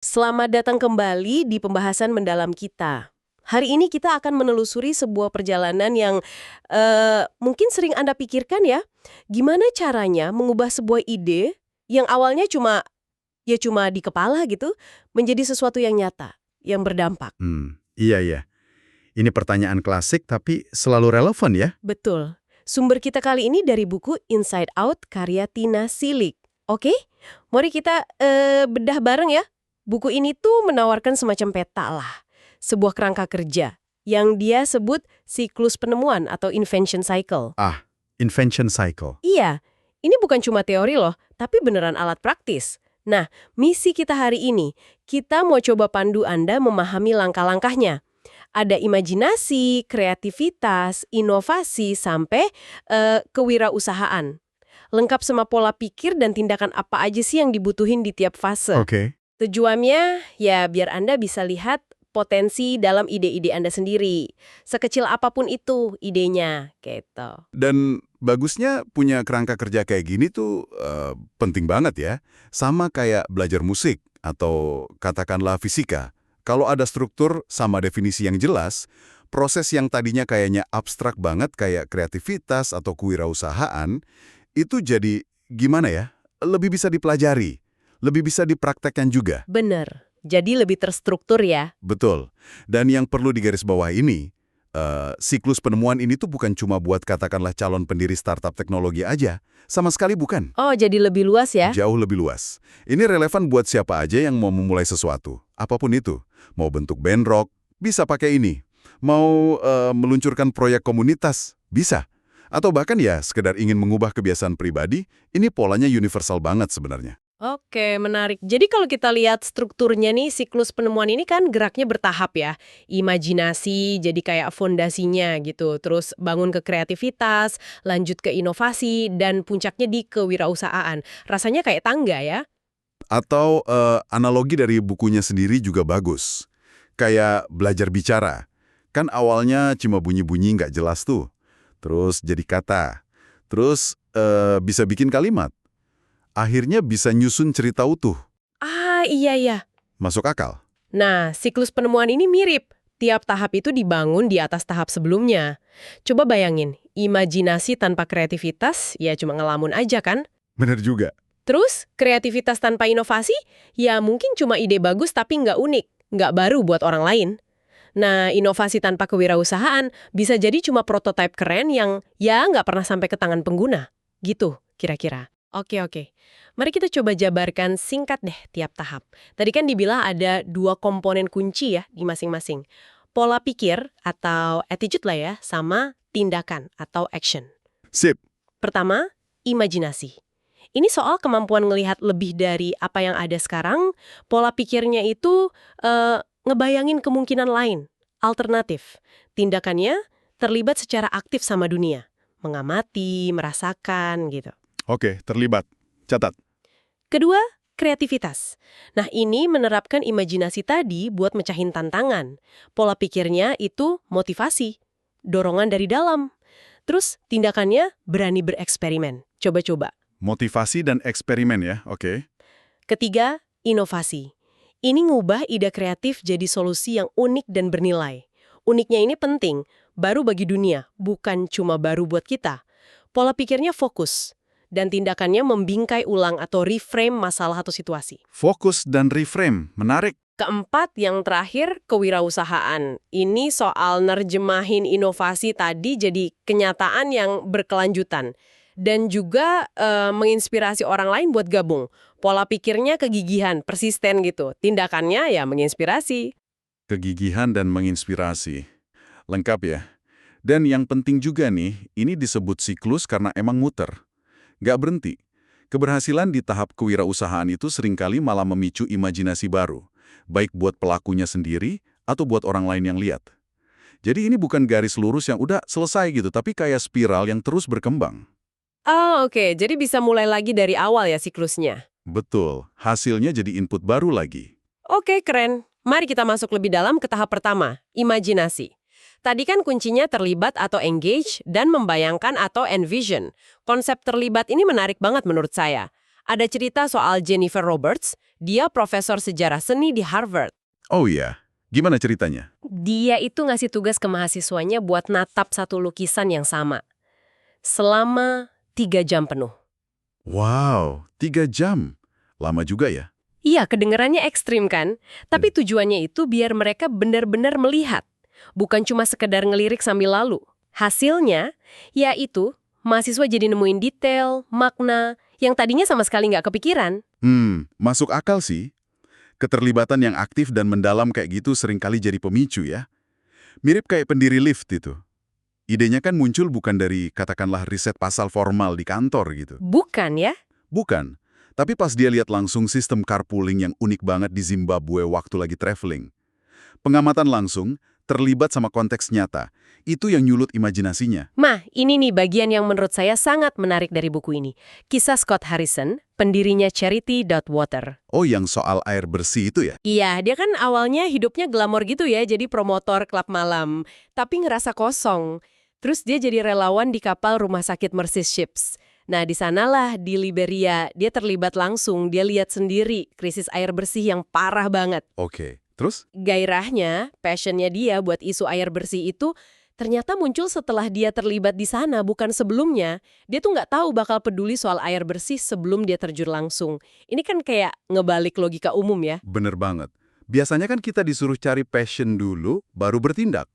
Selamat datang kembali di pembahasan mendalam kita. Hari ini kita akan menelusuri sebuah perjalanan yang mungkin sering Anda pikirkan ya. Gimana caranya mengubah sebuah ide yang awalnya cuma di kepala gitu, menjadi sesuatu yang nyata, yang berdampak. Iya. Ini pertanyaan klasik tapi selalu relevan ya. Betul. Sumber kita kali ini dari buku Inside Out karya Tina Silik. Oke? Mari kita bedah bareng ya. Buku ini tuh menawarkan semacam peta lah. Sebuah kerangka kerja yang dia sebut siklus penemuan atau invention cycle. Invention cycle. Iya, ini bukan cuma teori loh, tapi beneran alat praktis. Nah, misi kita hari ini, kita mau coba pandu Anda memahami langkah-langkahnya. Ada imajinasi, kreativitas, inovasi, sampai kewirausahaan. Lengkap sama pola pikir dan tindakan apa aja sih yang dibutuhin di tiap fase. Oke. Tujuannya ya biar Anda bisa lihat potensi dalam ide-ide Anda sendiri. Sekecil apapun itu idenya, gitu. Dan bagusnya punya kerangka kerja kayak gini tuh penting banget ya. Sama kayak belajar musik atau katakanlah fisika. Kalau ada struktur sama definisi yang jelas, proses yang tadinya kayaknya abstrak banget kayak kreativitas atau kewirausahaan, itu jadi gimana ya? Lebih bisa dipelajari, lebih bisa dipraktekkan juga. Bener. Jadi lebih terstruktur ya. Betul. Dan yang perlu digarisbawahi ini, siklus penemuan ini tuh bukan cuma buat katakanlah calon pendiri startup teknologi aja. Sama sekali bukan. Oh, jadi lebih luas ya? Jauh lebih luas. Ini relevan buat siapa aja yang mau memulai sesuatu. Apapun itu. Mau bentuk band rock, bisa pakai ini. Mau meluncurkan proyek komunitas, bisa. Atau bahkan ya sekedar ingin mengubah kebiasaan pribadi, ini polanya universal banget sebenarnya. Oke, menarik. Jadi kalau kita lihat strukturnya nih, siklus penemuan ini kan geraknya bertahap ya. Imajinasi jadi kayak fondasinya gitu. Terus bangun ke kreativitas, lanjut ke inovasi, dan puncaknya di kewirausahaan. Rasanya kayak tangga ya. Atau analogi dari bukunya sendiri juga bagus. Kayak belajar bicara. Kan awalnya cuma bunyi-bunyi nggak jelas tuh. Terus jadi kata. Terus bisa bikin kalimat. Akhirnya bisa nyusun cerita utuh. Iya. Masuk akal? Nah, siklus penemuan ini mirip. Tiap tahap itu dibangun di atas tahap sebelumnya. Coba bayangin, imajinasi tanpa kreativitas ya cuma ngelamun aja kan? Bener juga. Terus, kreativitas tanpa inovasi ya mungkin cuma ide bagus tapi nggak unik, nggak baru buat orang lain. Nah, inovasi tanpa kewirausahaan bisa jadi cuma prototipe keren yang ya nggak pernah sampai ke tangan pengguna. Gitu, kira-kira. Oke. Mari kita coba jabarkan singkat deh tiap tahap. Tadi kan dibilang ada 2 komponen kunci ya di masing-masing. Pola pikir atau attitude lah ya, sama tindakan atau action. Sip. Pertama, imajinasi. Ini soal kemampuan ngelihat lebih dari apa yang ada sekarang, pola pikirnya itu ngebayangin kemungkinan lain, alternatif. Tindakannya terlibat secara aktif sama dunia, mengamati, merasakan gitu. Oke, terlibat. Catat. Kedua, kreativitas. Nah, ini menerapkan imajinasi tadi buat mecahin tantangan. Pola pikirnya itu motivasi, dorongan dari dalam. Terus, tindakannya berani bereksperimen, coba-coba. Motivasi dan eksperimen ya, oke. Ketiga, inovasi. Ini ngubah ide kreatif jadi solusi yang unik dan bernilai. Uniknya ini penting, baru bagi dunia, bukan cuma baru buat kita. Pola pikirnya fokus. Dan tindakannya membingkai ulang atau reframe masalah atau situasi. Fokus dan reframe, menarik. Keempat, yang terakhir, kewirausahaan. Ini soal nerjemahin inovasi tadi jadi kenyataan yang berkelanjutan. Dan juga menginspirasi orang lain buat gabung. Pola pikirnya kegigihan, persisten gitu. Tindakannya ya menginspirasi. Kegigihan dan menginspirasi. Lengkap ya. Dan yang penting juga nih, ini disebut siklus karena emang muter. Nggak berhenti. Keberhasilan di tahap kewirausahaan itu seringkali malah memicu imajinasi baru, baik buat pelakunya sendiri atau buat orang lain yang lihat. Jadi ini bukan garis lurus yang udah selesai gitu, tapi kayak spiral yang terus berkembang. Oke. Jadi bisa mulai lagi dari awal ya siklusnya. Betul, hasilnya jadi input baru lagi. Oke, keren. Mari kita masuk lebih dalam ke tahap pertama, imajinasi. Tadi kan kuncinya terlibat atau engage dan membayangkan atau envision. Konsep terlibat ini menarik banget menurut saya. Ada cerita soal Jennifer Roberts. Dia profesor sejarah seni di Harvard. Oh iya, gimana ceritanya? Dia itu ngasih tugas ke mahasiswanya buat natap satu lukisan yang sama. Selama 3 jam penuh. Wow, 3 jam. Lama juga ya? Iya, kedengarannya ekstrim kan? Tapi tujuannya itu biar mereka benar-benar melihat. Bukan cuma sekedar ngelirik sambil lalu. Hasilnya, yaitu mahasiswa jadi nemuin detail, makna, yang tadinya sama sekali nggak kepikiran. Masuk akal sih. Keterlibatan yang aktif dan mendalam kayak gitu seringkali jadi pemicu ya. Mirip kayak pendiri lift itu. Idenya kan muncul bukan dari katakanlah riset pasal formal di kantor gitu. Bukan ya? Bukan. Tapi pas dia lihat langsung sistem carpooling yang unik banget di Zimbabwe waktu lagi traveling. Pengamatan langsung, terlibat sama konteks nyata. Itu yang nyulut imajinasinya. Ini nih bagian yang menurut saya sangat menarik dari buku ini. Kisah Scott Harrison, pendirinya Charity.Water. Oh, yang soal air bersih itu ya? Iya, dia kan awalnya hidupnya glamor gitu ya, jadi promotor klub malam. Tapi ngerasa kosong. Terus dia jadi relawan di kapal rumah sakit Mercy Ships. Nah, di sanalah di Liberia, dia terlibat langsung, dia lihat sendiri krisis air bersih yang parah banget. Oke, terus? Gairahnya, passionnya dia buat isu air bersih itu ternyata muncul setelah dia terlibat di sana, bukan sebelumnya. Dia tuh nggak tahu bakal peduli soal air bersih sebelum dia terjun langsung. Ini kan kayak ngebalik logika umum ya. Bener banget. Biasanya kan kita disuruh cari passion dulu, baru bertindak.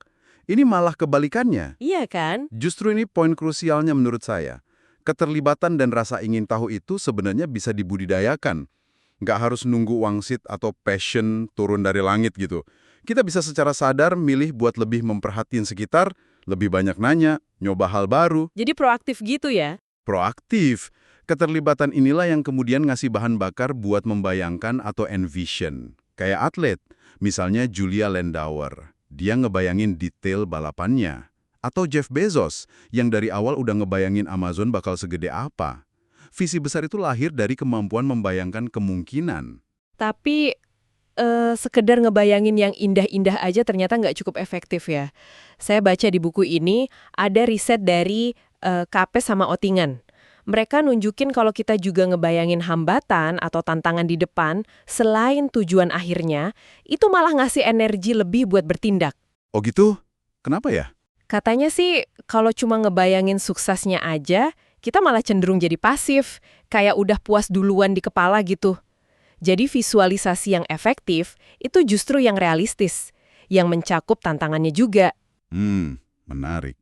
Ini malah kebalikannya. Iya kan? Justru ini poin krusialnya menurut saya. Keterlibatan dan rasa ingin tahu itu sebenarnya bisa dibudidayakan. Nggak harus nunggu wangsit atau passion turun dari langit gitu. Kita bisa secara sadar milih buat lebih memperhatiin sekitar, lebih banyak nanya, nyoba hal baru. Jadi proaktif gitu ya? Proaktif. Keterlibatan inilah yang kemudian ngasih bahan bakar buat membayangkan atau envision. Kayak atlet, misalnya Julia Landauer. Dia ngebayangin detail balapannya. Atau Jeff Bezos, yang dari awal udah ngebayangin Amazon bakal segede apa. Visi besar itu lahir dari kemampuan membayangkan kemungkinan. Tapi sekedar ngebayangin yang indah-indah aja ternyata nggak cukup efektif ya. Saya baca di buku ini ada riset dari KP sama Ottingan. Mereka nunjukin kalau kita juga ngebayangin hambatan atau tantangan di depan, selain tujuan akhirnya, itu malah ngasih energi lebih buat bertindak. Oh gitu? Kenapa ya? Katanya sih, kalau cuma ngebayangin suksesnya aja, kita malah cenderung jadi pasif, kayak udah puas duluan di kepala gitu. Jadi visualisasi yang efektif, itu justru yang realistis, yang mencakup tantangannya juga. Menarik.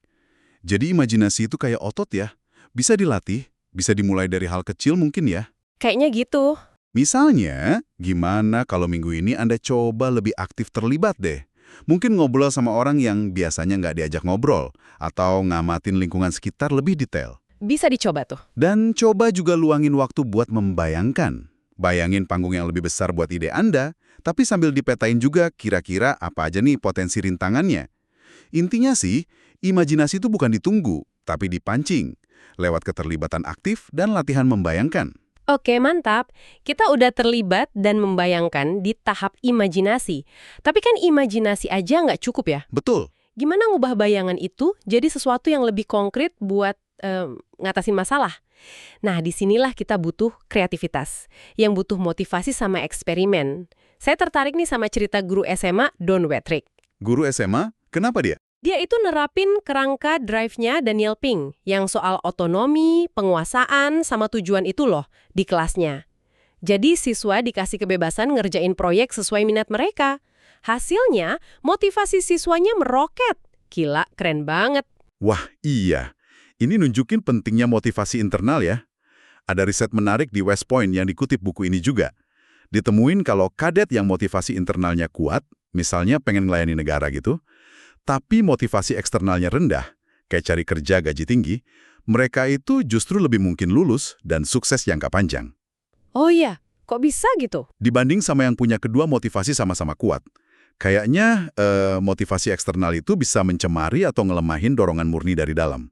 Jadi imajinasi itu kayak otot ya? Bisa dilatih, bisa dimulai dari hal kecil mungkin ya? Kayaknya gitu. Misalnya, gimana kalau minggu ini Anda coba lebih aktif terlibat deh? Mungkin ngobrol sama orang yang biasanya nggak diajak ngobrol, atau ngamatin lingkungan sekitar lebih detail. Bisa dicoba tuh. Dan coba juga luangin waktu buat membayangkan. Bayangin panggung yang lebih besar buat ide Anda, tapi sambil dipetain juga kira-kira apa aja nih potensi rintangannya. Intinya sih, imajinasi itu bukan ditunggu, tapi dipancing, lewat keterlibatan aktif dan latihan membayangkan. Oke, mantap. Kita udah terlibat dan membayangkan di tahap imajinasi. Tapi kan imajinasi aja nggak cukup ya? Betul. Gimana ngubah bayangan itu jadi sesuatu yang lebih konkret buat ngatasin masalah? Nah, disinilah kita butuh kreativitas, yang butuh motivasi sama eksperimen. Saya tertarik nih sama cerita guru SMA, Don Wettrick. Guru SMA? Kenapa dia? Dia itu nerapin kerangka drive-nya Daniel Pink, yang soal otonomi, penguasaan, sama tujuan itu loh, di kelasnya. Jadi siswa dikasih kebebasan ngerjain proyek sesuai minat mereka. Hasilnya, motivasi siswanya meroket. Gila, keren banget. Wah, iya. Ini nunjukin pentingnya motivasi internal ya. Ada riset menarik di West Point yang dikutip buku ini juga. Ditemuin kalau kadet yang motivasi internalnya kuat, misalnya pengen melayani negara gitu, tapi motivasi eksternalnya rendah, kayak cari kerja gaji tinggi, mereka itu justru lebih mungkin lulus dan sukses jangka panjang. Oh iya, kok bisa gitu? Dibanding sama yang punya kedua motivasi sama-sama kuat. Kayaknya motivasi eksternal itu bisa mencemari atau ngelemahin dorongan murni dari dalam.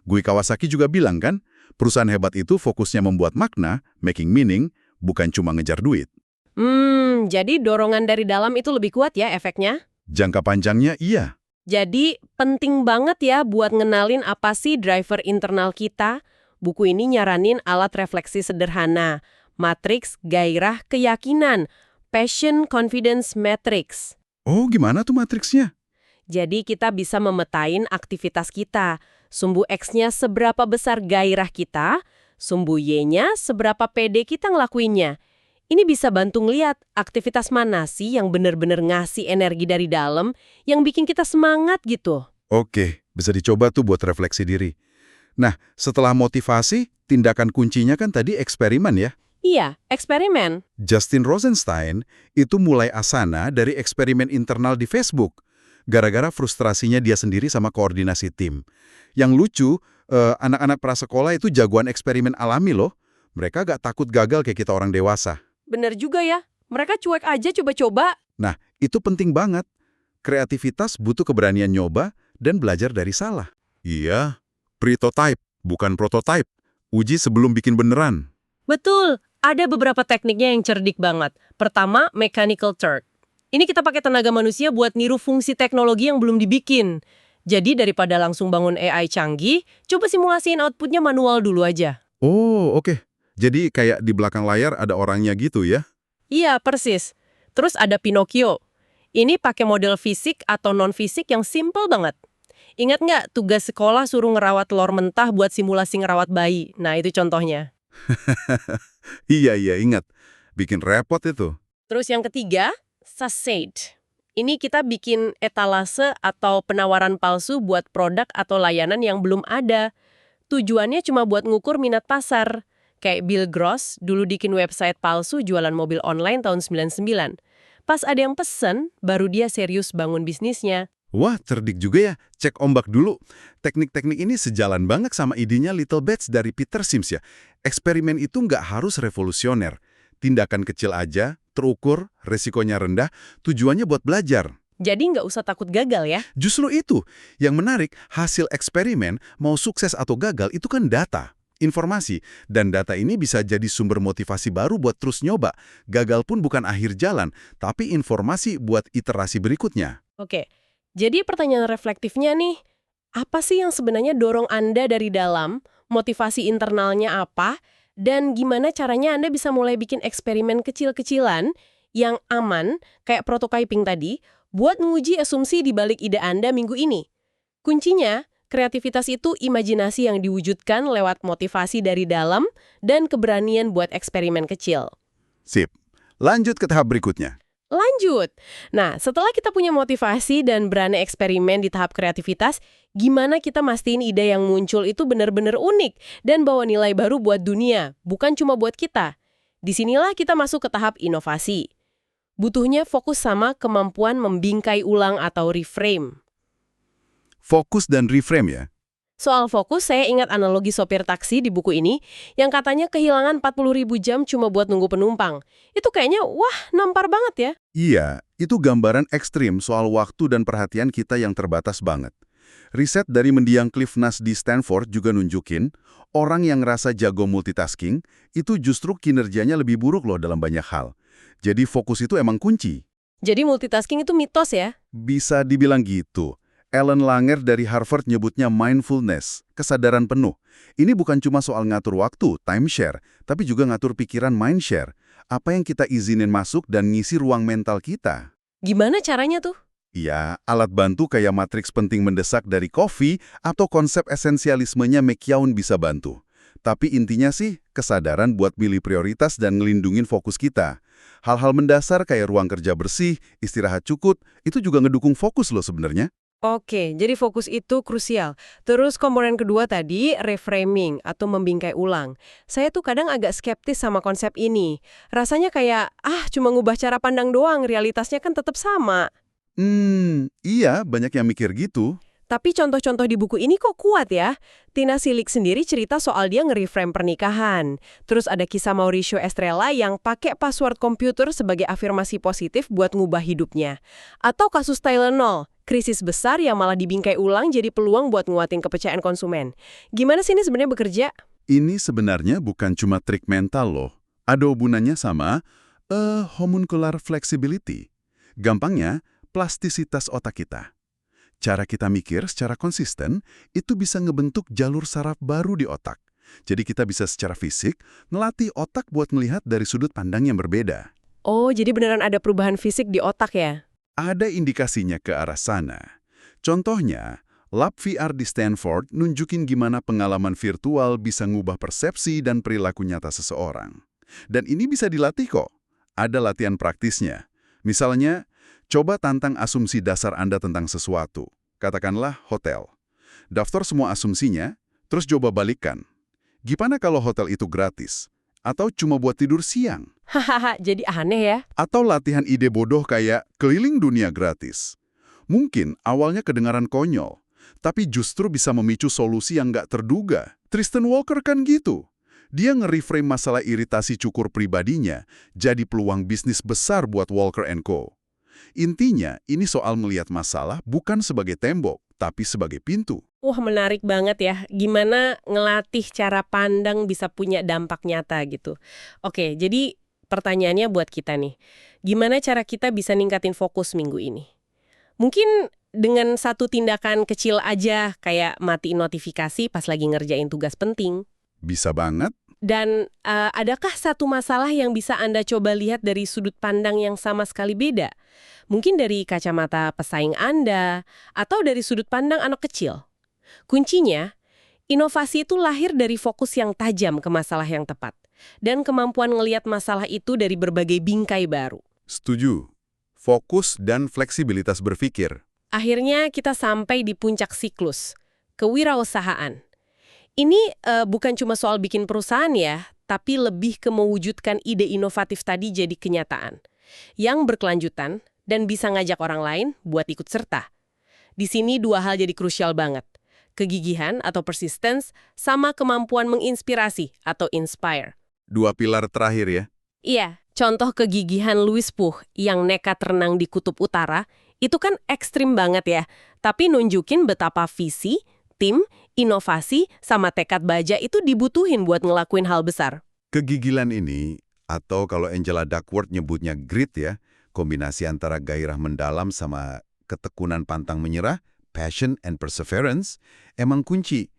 Gui Kawasaki juga bilang kan, perusahaan hebat itu fokusnya membuat makna, making meaning, bukan cuma ngejar duit. Jadi dorongan dari dalam itu lebih kuat ya efeknya? Jangka panjangnya iya. Jadi penting banget ya buat ngenalin apa sih driver internal kita. Buku ini nyaranin alat refleksi sederhana. Matriks gairah keyakinan, Passion Confidence Matrix. Oh, gimana tuh matriksnya? Jadi kita bisa memetain aktivitas kita. Sumbu X-nya seberapa besar gairah kita, sumbu Y-nya seberapa pede kita ngelakuinnya. Ini bisa bantu ngeliat aktivitas mana sih yang bener-bener ngasih energi dari dalam, yang bikin kita semangat gitu. Oke, bisa dicoba tuh buat refleksi diri. Nah, setelah motivasi, tindakan kuncinya kan tadi eksperimen ya? Iya, eksperimen. Justin Rosenstein itu mulai asana dari eksperimen internal di Facebook. Gara-gara frustrasinya dia sendiri sama koordinasi tim. Yang lucu, anak-anak prasekolah itu jagoan eksperimen alami loh. Mereka gak takut gagal kayak kita orang dewasa. Bener juga ya, mereka cuek aja coba-coba. Nah, itu penting banget. Kreativitas butuh keberanian nyoba dan belajar dari salah. Iya, prototype, bukan prototype. Uji sebelum bikin beneran. Betul, ada beberapa tekniknya yang cerdik banget. Pertama, mechanical turk. Ini kita pakai tenaga manusia buat niru fungsi teknologi yang belum dibikin. Jadi daripada langsung bangun AI canggih, coba simulasiin outputnya manual dulu aja. Oh, oke. Jadi kayak di belakang layar ada orangnya gitu ya? Iya, persis. Terus ada Pinocchio. Ini pakai model fisik atau non-fisik yang simple banget. Ingat nggak tugas sekolah suruh ngerawat telur mentah buat simulasi ngerawat bayi? Nah, itu contohnya. Iya, ingat. Bikin repot itu. Terus yang ketiga, Sausage. Ini kita bikin etalase atau penawaran palsu buat produk atau layanan yang belum ada. Tujuannya cuma buat ngukur minat pasar. Kayak Bill Gross dulu bikin website palsu jualan mobil online tahun 99. Pas ada yang pesen, baru dia serius bangun bisnisnya. Wah, cerdik juga ya. Cek ombak dulu. Teknik-teknik ini sejalan banget sama idenya Little Bets dari Peter Sims ya. Eksperimen itu nggak harus revolusioner. Tindakan kecil aja, terukur, resikonya rendah, tujuannya buat belajar. Jadi nggak usah takut gagal ya. Justru itu. Yang menarik, hasil eksperimen, mau sukses atau gagal, itu kan data, informasi. Dan data ini bisa jadi sumber motivasi baru buat terus nyoba. Gagal pun bukan akhir jalan, tapi informasi buat iterasi berikutnya. Oke, jadi pertanyaan reflektifnya nih, apa sih yang sebenarnya dorong Anda dari dalam, motivasi internalnya apa, dan gimana caranya Anda bisa mulai bikin eksperimen kecil-kecilan yang aman, kayak prototyping tadi, buat menguji asumsi di balik ide Anda minggu ini. Kuncinya, kreativitas itu imajinasi yang diwujudkan lewat motivasi dari dalam dan keberanian buat eksperimen kecil. Sip. Lanjut ke tahap berikutnya. Lanjut. Nah, setelah kita punya motivasi dan berani eksperimen di tahap kreativitas, gimana kita mastiin ide yang muncul itu benar-benar unik dan bawa nilai baru buat dunia, bukan cuma buat kita. Disinilah kita masuk ke tahap inovasi. Butuhnya fokus sama kemampuan membingkai ulang atau reframe. Fokus dan reframe ya. Soal fokus, saya ingat analogi sopir taksi di buku ini yang katanya kehilangan 40.000 jam cuma buat nunggu penumpang. Itu kayaknya, wah, nampar banget ya. Iya, itu gambaran ekstrim soal waktu dan perhatian kita yang terbatas banget. Riset dari mendiang Cliff Nass di Stanford juga nunjukin, orang yang ngerasa jago multitasking, itu justru kinerjanya lebih buruk loh dalam banyak hal. Jadi fokus itu emang kunci. Jadi multitasking itu mitos ya? Bisa dibilang gitu. Ellen Langer dari Harvard nyebutnya mindfulness, kesadaran penuh. Ini bukan cuma soal ngatur waktu, timeshare, tapi juga ngatur pikiran mindshare. Apa yang kita izinin masuk dan ngisi ruang mental kita. Gimana caranya tuh? Ya, alat bantu kayak matriks penting mendesak dari Covey atau konsep esensialismenya McKeown bisa bantu. Tapi intinya sih, kesadaran buat pilih prioritas dan ngelindungin fokus kita. Hal-hal mendasar kayak ruang kerja bersih, istirahat cukup, itu juga ngedukung fokus loh sebenarnya. Oke, jadi fokus itu krusial. Terus komponen kedua tadi, reframing atau membingkai ulang. Saya tuh kadang agak skeptis sama konsep ini. Rasanya kayak, cuma ngubah cara pandang doang, realitasnya kan tetap sama. Iya, banyak yang mikir gitu. Tapi contoh-contoh di buku ini kok kuat ya? Tina Silik sendiri cerita soal dia nge-reframe pernikahan. Terus ada kisah Mauricio Estrella yang pakai password komputer sebagai afirmasi positif buat ngubah hidupnya. Atau kasus Tylenol, krisis besar yang malah dibingkai ulang jadi peluang buat nguatin kepercayaan konsumen. Gimana sih ini sebenarnya bekerja? Ini sebenarnya bukan cuma trik mental loh. Ada hubungannya sama homuncular flexibility. Gampangnya, plastisitas otak kita. Cara kita mikir secara konsisten, itu bisa ngebentuk jalur saraf baru di otak. Jadi kita bisa secara fisik ngelatih otak buat melihat dari sudut pandang yang berbeda. Oh, jadi beneran ada perubahan fisik di otak ya? Ada indikasinya ke arah sana. Contohnya, lab VR di Stanford nunjukin gimana pengalaman virtual bisa ngubah persepsi dan perilaku nyata seseorang. Dan ini bisa dilatih kok. Ada latihan praktisnya. Misalnya, coba tantang asumsi dasar Anda tentang sesuatu. Katakanlah hotel. Daftar semua asumsinya, terus coba balikkan. Gimana kalau hotel itu gratis? Atau cuma buat tidur siang? Hahaha, jadi aneh ya? Atau latihan ide bodoh kayak keliling dunia gratis. Mungkin awalnya kedengaran konyol, tapi justru bisa memicu solusi yang nggak terduga. Tristan Walker kan gitu. Dia nge-reframe masalah iritasi cukur pribadinya jadi peluang bisnis besar buat Walker & Co. Intinya, ini soal melihat masalah bukan sebagai tembok, tapi sebagai pintu. Wah, menarik banget ya. Gimana ngelatih cara pandang bisa punya dampak nyata gitu. Oke, jadi pertanyaannya buat kita nih. Gimana cara kita bisa ningkatin fokus minggu ini? Mungkin dengan satu tindakan kecil aja, kayak matiin notifikasi pas lagi ngerjain tugas penting. Bisa banget. Dan adakah satu masalah yang bisa Anda coba lihat dari sudut pandang yang sama sekali beda? Mungkin dari kacamata pesaing Anda, atau dari sudut pandang anak kecil. Kuncinya, inovasi itu lahir dari fokus yang tajam ke masalah yang tepat. Dan kemampuan ngelihat masalah itu dari berbagai bingkai baru. Setuju. Fokus dan fleksibilitas berpikir. Akhirnya kita sampai di puncak siklus, kewirausahaan. Ini bukan cuma soal bikin perusahaan ya, tapi lebih ke mewujudkan ide inovatif tadi jadi kenyataan. Yang berkelanjutan dan bisa ngajak orang lain buat ikut serta. Di sini dua hal jadi krusial banget. Kegigihan atau persistence sama kemampuan menginspirasi atau inspire. Dua pilar terakhir ya. Iya, contoh kegigihan Louis Puch yang nekat renang di Kutub Utara, itu kan ekstrim banget ya. Tapi nunjukin betapa visi, tim, inovasi, sama tekad baja itu dibutuhin buat ngelakuin hal besar. Kegigilan ini, atau kalau Angela Duckworth nyebutnya grit ya, kombinasi antara gairah mendalam sama ketekunan pantang menyerah, passion and perseverance, emang kunci.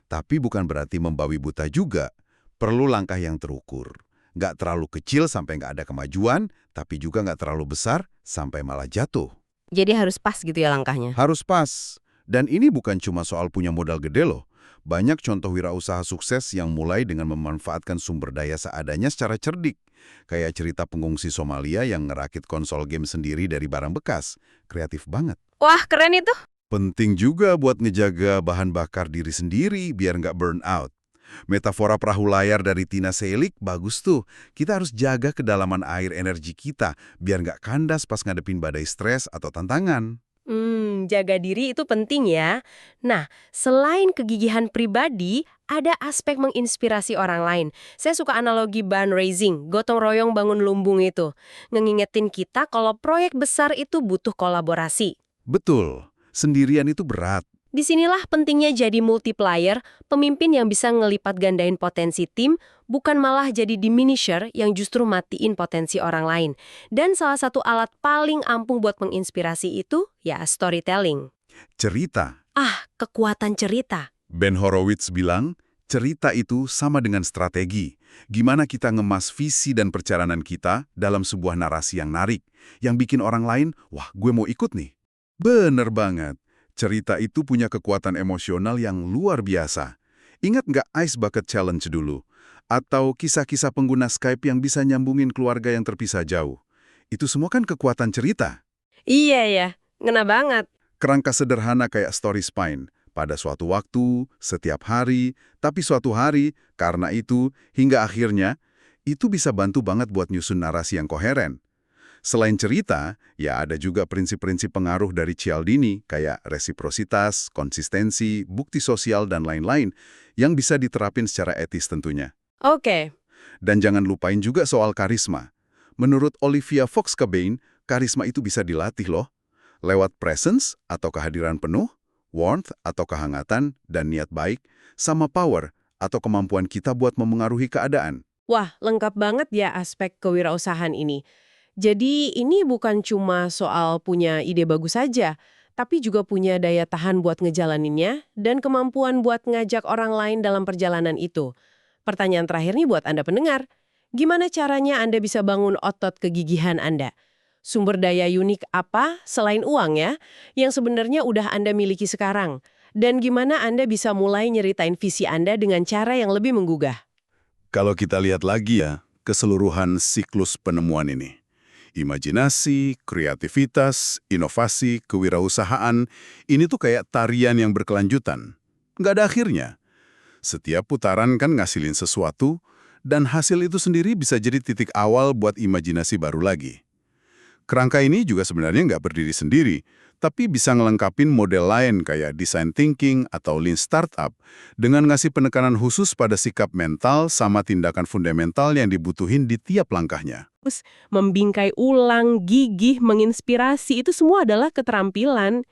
Tapi bukan berarti membawi buta juga. Perlu langkah yang terukur. Nggak terlalu kecil sampai nggak ada kemajuan, tapi juga nggak terlalu besar sampai malah jatuh. Jadi harus pas gitu ya langkahnya? Harus pas. Dan ini bukan cuma soal punya modal gede loh. Banyak contoh wirausaha sukses yang mulai dengan memanfaatkan sumber daya seadanya secara cerdik. Kayak cerita pengungsi Somalia yang ngerakit konsol game sendiri dari barang bekas. Kreatif banget. Wah, keren itu! Penting juga buat ngejaga bahan bakar diri sendiri biar nggak burn out. Metafora perahu layar dari Tina Selig bagus tuh. Kita harus jaga kedalaman air energi kita biar nggak kandas pas ngadepin badai stres atau tantangan. Jaga diri itu penting ya. Nah, selain kegigihan pribadi, ada aspek menginspirasi orang lain. Saya suka analogi barn raising, gotong royong bangun lumbung itu. Ngingetin kita kalau proyek besar itu butuh kolaborasi. Betul, sendirian itu berat. Disinilah pentingnya jadi multiplier, pemimpin yang bisa ngelipat gandain potensi tim, bukan malah jadi diminisher yang justru matiin potensi orang lain. Dan salah satu alat paling ampuh buat menginspirasi itu, ya storytelling. Cerita. Kekuatan cerita. Ben Horowitz bilang, cerita itu sama dengan strategi. Gimana kita ngemas visi dan perjalanan kita dalam sebuah narasi yang narik, yang bikin orang lain, wah gue mau ikut nih. Bener banget. Cerita itu punya kekuatan emosional yang luar biasa. Ingat nggak Ice Bucket Challenge dulu? Atau kisah-kisah pengguna Skype yang bisa nyambungin keluarga yang terpisah jauh? Itu semua kan kekuatan cerita. Iya ya, ngena banget. Kerangka sederhana kayak story spine. Pada suatu waktu, setiap hari, tapi suatu hari, karena itu, hingga akhirnya, itu bisa bantu banget buat nyusun narasi yang koheren. Selain cerita, ya ada juga prinsip-prinsip pengaruh dari Cialdini, kayak resiprositas, konsistensi, bukti sosial, dan lain-lain, yang bisa diterapin secara etis tentunya. Oke. Dan jangan lupain juga soal karisma. Menurut Olivia Fox-Cabane, karisma itu bisa dilatih loh. Lewat presence atau kehadiran penuh, warmth atau kehangatan, dan niat baik, sama power atau kemampuan kita buat memengaruhi keadaan. Wah, lengkap banget ya aspek kewirausahaan ini. Jadi ini bukan cuma soal punya ide bagus saja, tapi juga punya daya tahan buat ngejalaninnya dan kemampuan buat ngajak orang lain dalam perjalanan itu. pertanyaan terakhir nih buat Anda pendengar. Gimana caranya Anda bisa bangun otot kegigihan Anda? Sumber daya unik apa, selain uang ya, yang sebenarnya udah Anda miliki sekarang? Dan gimana Anda bisa mulai nyeritain visi Anda dengan cara yang lebih menggugah? Kalau kita lihat lagi ya, keseluruhan siklus penemuan ini. Imajinasi, kreativitas, inovasi, kewirausahaan, ini tuh kayak tarian yang berkelanjutan. Nggak ada akhirnya. Setiap putaran kan ngasilin sesuatu, dan hasil itu sendiri bisa jadi titik awal buat imajinasi baru lagi. Kerangka ini juga sebenarnya nggak berdiri sendiri, tapi bisa ngelengkapin model lain kayak design thinking atau lean startup dengan ngasih penekanan khusus pada sikap mental sama tindakan fundamental yang dibutuhin di tiap langkahnya. Membingkai ulang, gigih, menginspirasi, itu semua adalah keterampilan,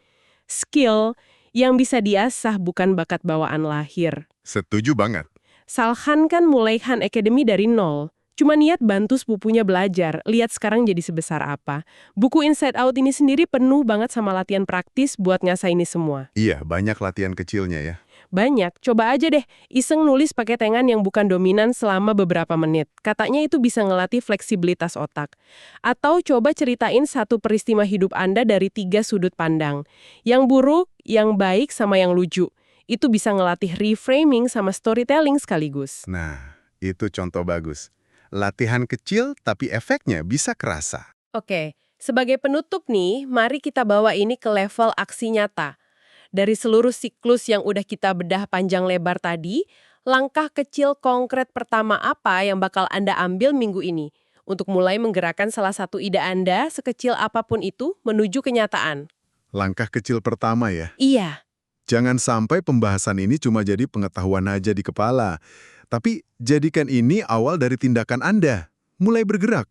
skill yang bisa diasah bukan bakat bawaan lahir. Setuju banget. Salhan kan mulai Khan Academy dari nol. Cuma niat bantu sepupunya belajar, lihat sekarang jadi sebesar apa. Buku Inside Out ini sendiri penuh banget sama latihan praktis buat ngasah ini semua. Iya, banyak latihan kecilnya ya. Banyak, coba aja deh, iseng nulis pakai tangan yang bukan dominan selama beberapa menit. Katanya itu bisa ngelatih fleksibilitas otak. Atau coba ceritain satu peristiwa hidup Anda dari 3 sudut pandang. Yang buruk, yang baik, sama yang lucu. Itu bisa ngelatih reframing sama storytelling sekaligus. Nah, itu contoh bagus. Latihan kecil tapi efeknya bisa kerasa. Oke, sebagai penutup nih, mari kita bawa ini ke level aksi nyata. Dari seluruh siklus yang udah kita bedah panjang lebar tadi, langkah kecil konkret pertama apa yang bakal Anda ambil minggu ini untuk mulai menggerakkan salah satu ide Anda sekecil apapun itu menuju kenyataan? Langkah kecil pertama ya. Iya, Jangan sampai pembahasan ini cuma jadi pengetahuan aja di kepala. Tapi jadikan ini awal dari tindakan Anda. Mulai bergerak.